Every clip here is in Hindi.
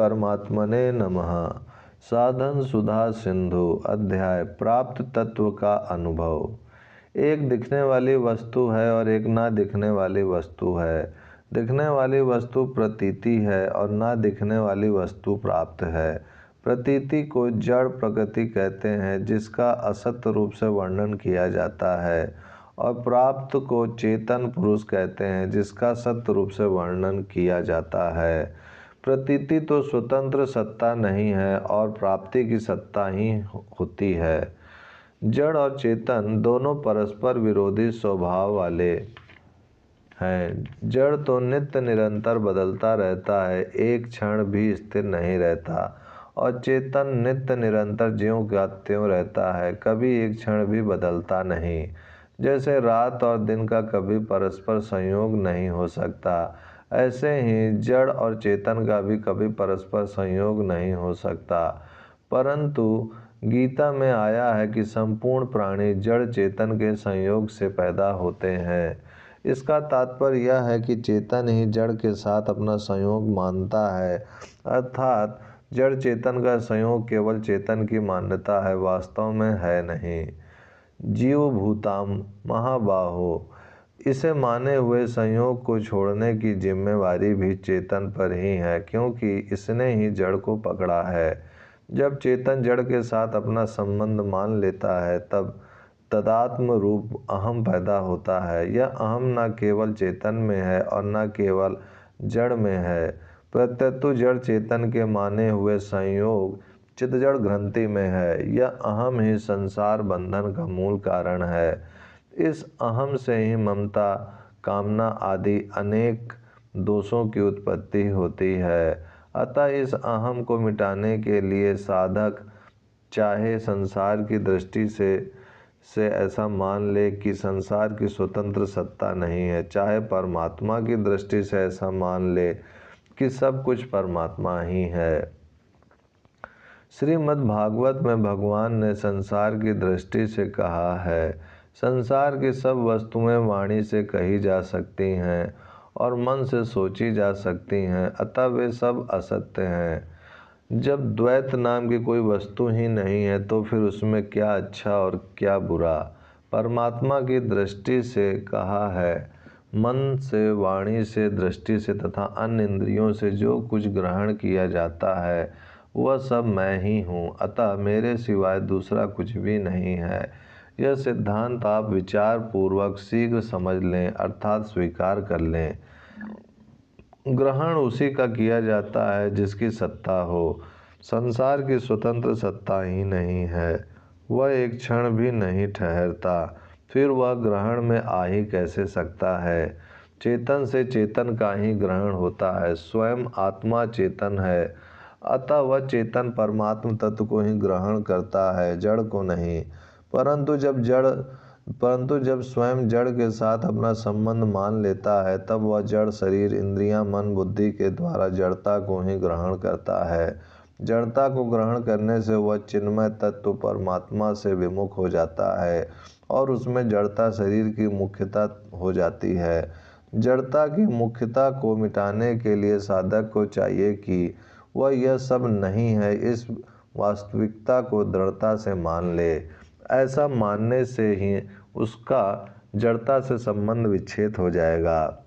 परमात्मने नमः। साधन सुधा सिंधु अध्याय प्राप्त तत्व का अनुभव। एक दिखने वाली वस्तु है और एक ना दिखने वाली वस्तु है। दिखने वाली वस्तु प्रतीति है और ना दिखने वाली वस्तु प्राप्त है। प्रतीति को जड़ प्रकृति कहते हैं, जिसका असत रूप से वर्णन किया जाता है, और प्राप्त को चेतन पुरुष कहते हैं, जिसका सत्य रूप से वर्णन किया जाता है। प्रतीति तो स्वतंत्र सत्ता नहीं है और प्राप्ति की सत्ता ही होती है। जड़ और चेतन दोनों परस्पर विरोधी स्वभाव वाले हैं। जड़ तो नित्य निरंतर बदलता रहता है, एक क्षण भी स्थिर नहीं रहता, और चेतन नित्य निरंतर ज्यों का त्यों रहता है, कभी एक क्षण भी बदलता नहीं। जैसे रात और दिन का कभी परस्पर संयोग नहीं हो सकता, ऐसे ही जड़ और चेतन का भी कभी परस्पर संयोग नहीं हो सकता। परंतु गीता में आया है कि संपूर्ण प्राणी जड़ चेतन के संयोग से पैदा होते हैं। इसका तात्पर्य यह है कि चेतन ही जड़ के साथ अपना संयोग मानता है, अर्थात जड़ चेतन का संयोग केवल चेतन की मान्यता है, वास्तव में है नहीं। जीव भूताम महाबाहो, इसे माने हुए संयोग को छोड़ने की जिम्मेवारी भी चेतन पर ही है, क्योंकि इसने ही जड़ को पकड़ा है। जब चेतन जड़ के साथ अपना संबंध मान लेता है, तब तदात्म रूप अहम पैदा होता है। यह अहम न केवल चेतन में है और न केवल जड़ में है, प्रत्यतु जड़ चेतन के माने हुए संयोग चित्तजड़ ग्रंथि में है। यह अहम ही संसार बंधन का मूल कारण है। इस अहम से ही ममता, कामना आदि अनेक दोषों की उत्पत्ति होती है। अतः इस अहम को मिटाने के लिए साधक चाहे संसार की दृष्टि से ऐसा मान ले कि संसार की स्वतंत्र सत्ता नहीं है, चाहे परमात्मा की दृष्टि से ऐसा मान ले कि सब कुछ परमात्मा ही है। श्रीमद् भागवत में भगवान ने संसार की दृष्टि से कहा है, संसार की सब वस्तुएं वाणी से कही जा सकती हैं और मन से सोची जा सकती हैं, अतः वे सब असत्य हैं। जब द्वैत नाम की कोई वस्तु ही नहीं है, तो फिर उसमें क्या अच्छा और क्या बुरा। परमात्मा की दृष्टि से कहा है, मन से, वाणी से, दृष्टि से तथा अन्य इंद्रियों से जो कुछ ग्रहण किया जाता है, वह सब मैं ही हूँ, अतः मेरे सिवाय दूसरा कुछ भी नहीं है। यह सिद्धांत आप विचार पूर्वक शीघ्र समझ लें, अर्थात स्वीकार कर लें। ग्रहण उसी का किया जाता है जिसकी सत्ता हो। संसार की स्वतंत्र सत्ता ही नहीं है, वह एक क्षण भी नहीं ठहरता, फिर वह ग्रहण में आ ही कैसे सकता है। चेतन से चेतन का ही ग्रहण होता है, स्वयं आत्मा चेतन है, अतः वह चेतन परमात्म तत्व को ही ग्रहण करता है, जड़ को नहीं। परंतु जब स्वयं जड़ के साथ अपना संबंध मान लेता है, तब वह जड़ शरीर, इंद्रियां, मन, बुद्धि के द्वारा जड़ता को ही ग्रहण करता है। जड़ता को ग्रहण करने से वह चिन्मय तत्व परमात्मा से विमुख हो जाता है और उसमें जड़ता शरीर की मुख्यता हो जाती है। जड़ता की मुख्यता को मिटाने के लिए साधक को चाहिए कि वह यह सब नहीं है, इस वास्तविकता को दृढ़ता से मान ले। ऐसा मानने से ही उसका जड़ता से संबंध विच्छेद हो जाएगा।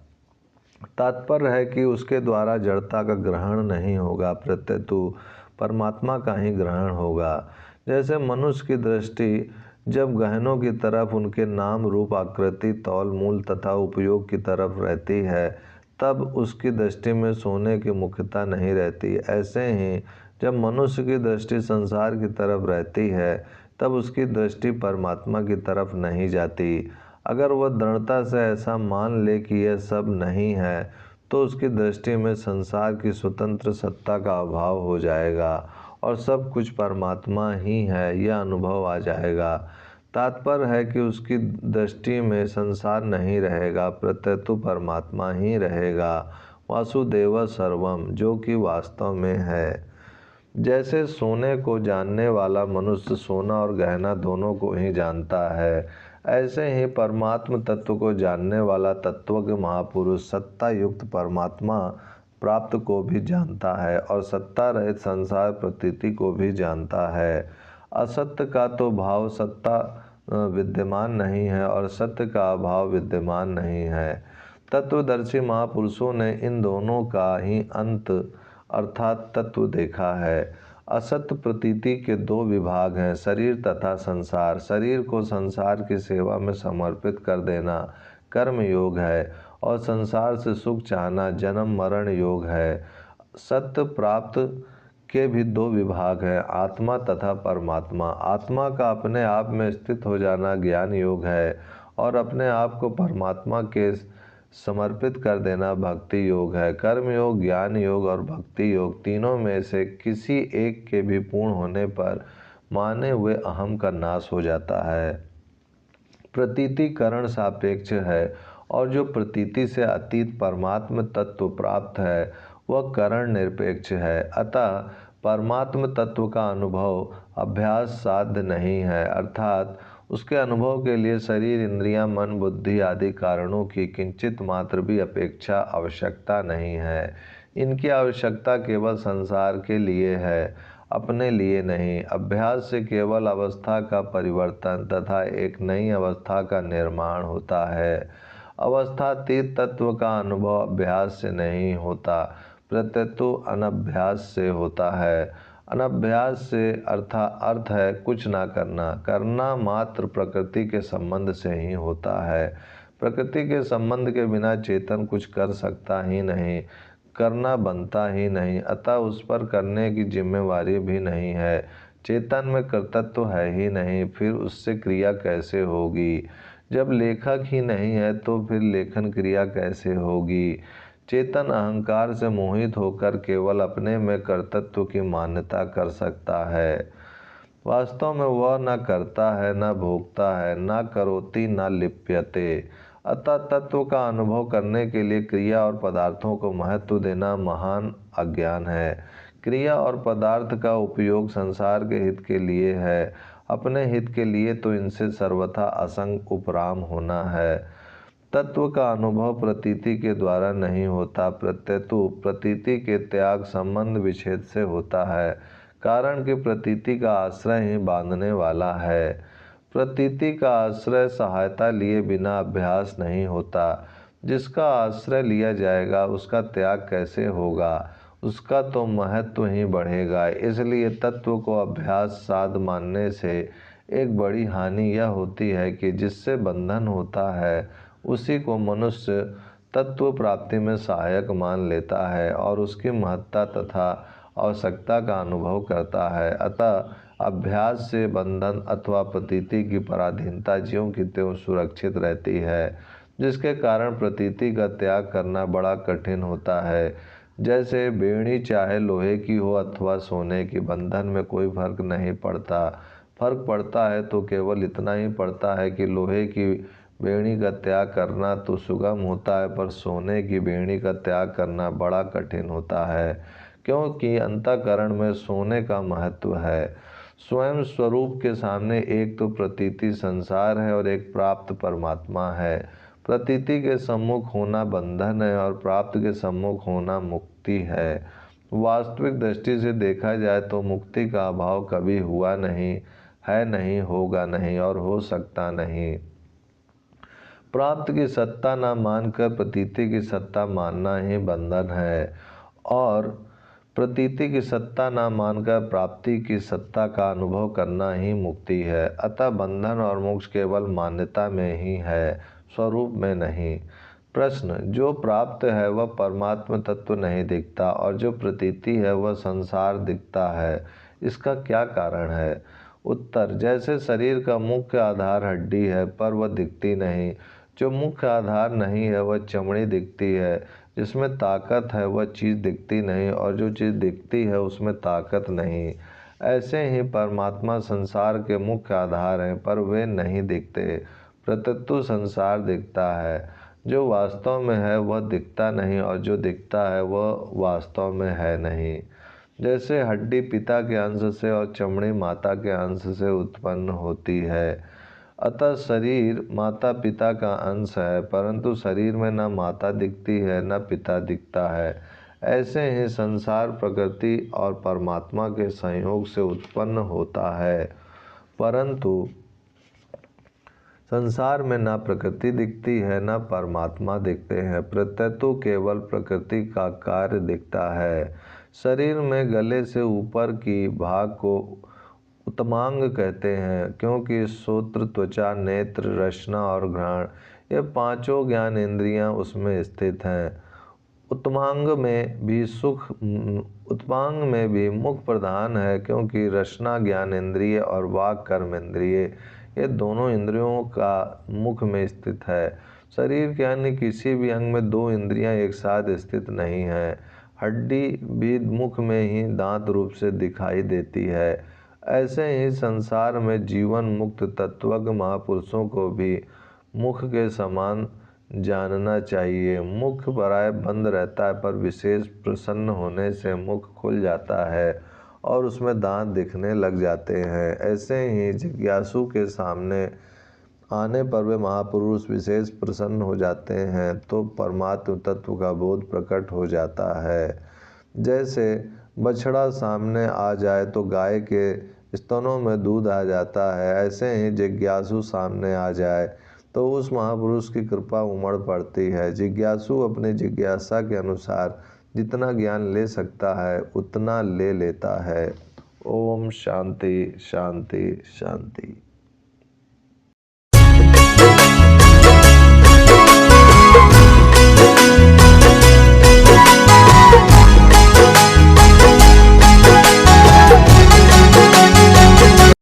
तात्पर्य है कि उसके द्वारा जड़ता का ग्रहण नहीं होगा, प्रत्यतु परमात्मा का ही ग्रहण होगा। जैसे मनुष्य की दृष्टि जब गहनों की तरफ, उनके नाम, रूप, आकृति, तौल, मूल तथा उपयोग की तरफ रहती है, तब उसकी दृष्टि में सोने की मुख्यता नहीं रहती। ऐसे ही जब मनुष्य की दृष्टि संसार की तरफ रहती है, तब उसकी दृष्टि परमात्मा की तरफ नहीं जाती। अगर वह दृढ़ता से ऐसा मान ले कि यह सब नहीं है, तो उसकी दृष्टि में संसार की स्वतंत्र सत्ता का अभाव हो जाएगा और सब कुछ परमात्मा ही है, यह अनुभव आ जाएगा। तात्पर्य है कि उसकी दृष्टि में संसार नहीं रहेगा, प्रत्यतु परमात्मा ही रहेगा, वासुदेव सर्वम, जो कि वास्तव में है। जैसे सोने को जानने वाला मनुष्य सोना और गहना दोनों को ही जानता है, ऐसे ही परमात्म तत्व को जानने वाला तत्वज्ञ महापुरुष सत्ता युक्त परमात्मा प्राप्त को भी जानता है और सत्ता रहित संसार प्रतीति को भी जानता है। असत्य का तो भाव सत्ता विद्यमान नहीं है और सत्य का अभाव विद्यमान नहीं है। तत्वदर्शी महापुरुषों ने इन दोनों का ही अंत अर्थात तत्व देखा है। असत्य प्रतीति के दो विभाग हैं, शरीर तथा संसार। शरीर को संसार की सेवा में समर्पित कर देना कर्म योग है और संसार से सुख चाहना जन्म मरण योग है। सत्य प्राप्त के भी दो विभाग हैं, आत्मा तथा परमात्मा। आत्मा का अपने आप में स्थित हो जाना ज्ञान योग है और अपने आप को परमात्मा के समर्पित कर देना भक्ति योग है। कर्म योग, ज्ञान योग और भक्ति योग तीनों में से किसी एक के भी पूर्ण होने पर माने हुए अहम का नाश हो जाता है। प्रतीति करण सापेक्ष है और जो प्रतीति से अतीत परमात्म तत्व प्राप्त है वह करण निरपेक्ष है। अतः परमात्म तत्व का अनुभव अभ्यास साध्य नहीं है, अर्थात उसके अनुभव के लिए शरीर, इंद्रियां, मन, बुद्धि आदि कारणों की किंचित मात्र भी अपेक्षा आवश्यकता नहीं है। इनकी आवश्यकता केवल संसार के लिए है, अपने लिए नहीं। अभ्यास से केवल अवस्था का परिवर्तन तथा एक नई अवस्था का निर्माण होता है। अवस्थातीत तत्व का अनुभव अभ्यास से नहीं होता, प्रत्यतु अनभ्यास से होता है। अनभ्यास से अर्थ है कुछ ना करना। करना मात्र प्रकृति के संबंध से ही होता है। प्रकृति के संबंध के बिना चेतन कुछ कर सकता ही नहीं, करना बनता ही नहीं, अतः उस पर करने की जिम्मेवारी भी नहीं है। चेतन में कर्तृत्व है ही नहीं, फिर उससे क्रिया कैसे होगी? जब लेखक ही नहीं है तो फिर लेखन क्रिया कैसे होगी? चेतन अहंकार से मोहित होकर केवल अपने में कर्तृत्व की मान्यता कर सकता है। वास्तव में वह न करता है, न भोगता है, न करोति न लिप्यते। अतः तत्व का अनुभव करने के लिए क्रिया और पदार्थों को महत्व देना महान अज्ञान है। क्रिया और पदार्थ का उपयोग संसार के हित के लिए है, अपने हित के लिए तो इनसे सर्वथा असंग उपराम होना है। तत्व का अनुभव प्रतीति के द्वारा नहीं होता, प्रत्यतु प्रतीति के त्याग संबंध विच्छेद से होता है, कारण कि प्रतीति का आश्रय ही बांधने वाला है। प्रतीति का आश्रय सहायता लिए बिना अभ्यास नहीं होता। जिसका आश्रय लिया जाएगा उसका त्याग कैसे होगा? उसका तो महत्व ही बढ़ेगा। इसलिए तत्व को अभ्यास साध मानने से एक बड़ी हानि यह होती है कि जिससे बंधन होता है उसी को मनुष्य तत्व प्राप्ति में सहायक मान लेता है और उसकी महत्ता तथा आवश्यकता का अनुभव करता है। अतः अभ्यास से बंधन अथवा प्रतीति की पराधीनता ज्यों की त्यों सुरक्षित रहती है, जिसके कारण प्रतीति का त्याग करना बड़ा कठिन होता है। जैसे बेड़ी चाहे लोहे की हो अथवा सोने की, बंधन में कोई फर्क नहीं पड़ता। फर्क पड़ता है तो केवल इतना ही पड़ता है कि लोहे की बेड़ी का त्याग करना तो सुगम होता है, पर सोने की बेड़ी का त्याग करना बड़ा कठिन होता है, क्योंकि अंतःकरण में सोने का महत्व है। स्वयं स्वरूप के सामने एक तो प्रतीति संसार है और एक प्राप्त परमात्मा है। प्रतीति के सम्मुख होना बंधन है और प्राप्त के सम्मुख होना मुक्ति है। वास्तविक दृष्टि से देखा जाए तो मुक्ति का अभाव कभी हुआ नहीं है, नहीं होगा नहीं और हो सकता नहीं। प्राप्त की सत्ता न मानकर प्रतीति की सत्ता मानना ही बंधन है और प्रतीति की सत्ता न मानकर प्राप्ति की सत्ता का अनुभव करना ही मुक्ति है। अतः बंधन और मोक्ष केवल मान्यता में ही है, स्वरूप में नहीं। प्रश्न, जो प्राप्त है वह परमात्म तत्व नहीं दिखता और जो प्रतीति है वह संसार दिखता है, इसका क्या कारण है? उत्तर, जैसे शरीर का मुख्य आधार हड्डी है पर वह दिखती नहीं, जो मुख्य आधार नहीं है वह चमड़ी दिखती है, जिसमें ताकत है वह चीज़ दिखती नहीं और जो चीज़ दिखती है उसमें ताकत नहीं। ऐसे ही परमात्मा संसार के मुख्य आधार हैं पर वे नहीं दिखते, प्रत्यतु संसार दिखता है। जो वास्तव में है वह दिखता नहीं और जो दिखता है वह वास्तव में है नहीं। जैसे हड्डी पिता के अंश से और चमड़ी माता के अंश से उत्पन्न होती है, अतः शरीर माता पिता का अंश है, परंतु शरीर में न माता दिखती है न पिता दिखता है। ऐसे ही संसार प्रकृति और परमात्मा के संयोग से उत्पन्न होता है, परंतु संसार में न प्रकृति दिखती है न परमात्मा दिखते हैं, प्रत्यतु केवल प्रकृति का कार्य दिखता है। शरीर में गले से ऊपर की भाग को उत्तमांग कहते हैं, क्योंकि श्रोत्र, त्वचा, नेत्र, रसना और घ्राण ये पांचों ज्ञान इंद्रियां उसमें स्थित हैं। उत्तमांग में भी मुख प्रधान है, क्योंकि रसना ज्ञान इंद्रिय और वाक कर्म इंद्रिय ये दोनों इंद्रियों का मुख में स्थित है। शरीर के अन्य किसी भी अंग में दो इंद्रियां एक साथ स्थित नहीं हैं। हड्डी भी मुख में ही दांत रूप से दिखाई देती है। ऐसे ही संसार में जीवन मुक्त तत्वज्ञ महापुरुषों को भी मुख के समान जानना चाहिए। मुख प्राय बंद रहता है, पर विशेष प्रसन्न होने से मुख खुल जाता है और उसमें दांत दिखने लग जाते हैं। ऐसे ही जिज्ञासु के सामने आने पर वे महापुरुष विशेष प्रसन्न हो जाते हैं, तो परमात्म तत्व का बोध प्रकट हो जाता है। जैसे बछड़ा सामने आ जाए तो गाय के स्तनों में दूध आ जाता है, ऐसे ही जिज्ञासु सामने आ जाए तो उस महापुरुष की कृपा उमड़ पड़ती है। जिज्ञासु अपनी जिज्ञासा के अनुसार जितना ज्ञान ले सकता है उतना ले लेता है। ओम शांति शांति शांति।